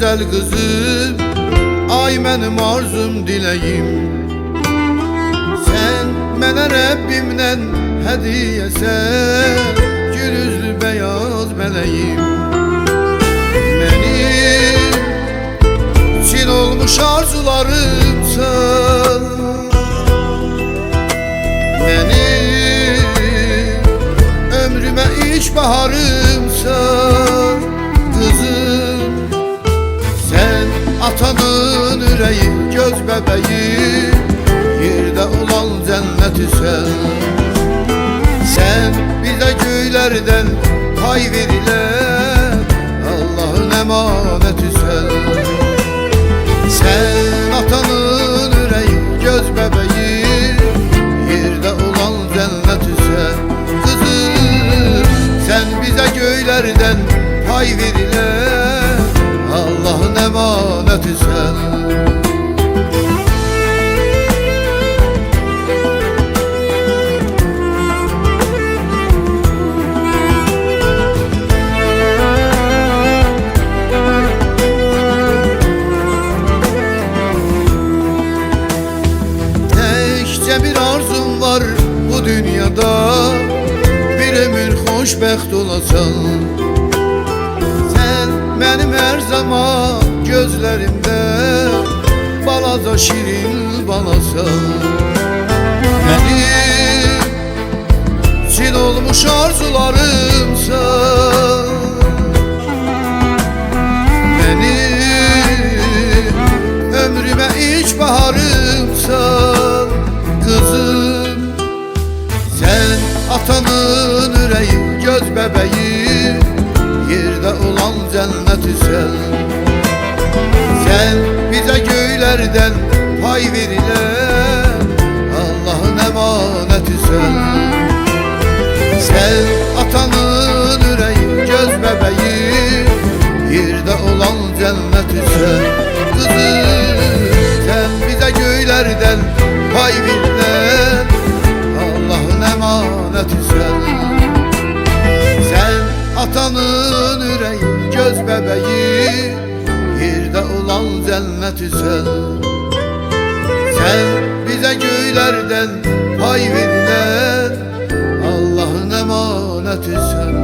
güzel kızım, ay benim arzum dileyim. Sen mənə Rəbbimdən hədiyəsən, gül üzlü beyaz mələyim. Mənim için olmuş arzularımsan, mənim ömrümə ilk baharımsan. Kızım, sen atanın ürəyi, göz bəbəyi, yerdə olan cənnətisən. Sen bizə göylərdən pay verilən Allah'ın əmanətisən. Sen atanın ürəyi, göz bəbəyi, yerdə olan cənnətisən. Kızım, sen bizə göylərdən pay verilən Allah'ın əmanətisən. Təkcə bir arzum var bu dünyada, bir ömür xoşbəxt olasan. Mənim hər zaman gözlərimdə balaca şirin balasan. Mənim için olmuş arzularımsan, mənim ömrümə ilk baharımsan. Kızım, sen atanın ürəyi, göz bəbəyi, yerdə olan cənnətisən. Sen bizə göylərdən pay verilən Allah'ın əmanətisən. Sen atanın ürəyi, göz bəbəyi, yerdə olan cənnətisən. Kızım, sen bizə göylərdən pay verilən Allah'ın əmanətisən. Sen atanın ürəyi, göz bəbəyi, yerdə olan cənnətisən. Sen bizə göylərdən pay verilən Allah'ın əmanətisən.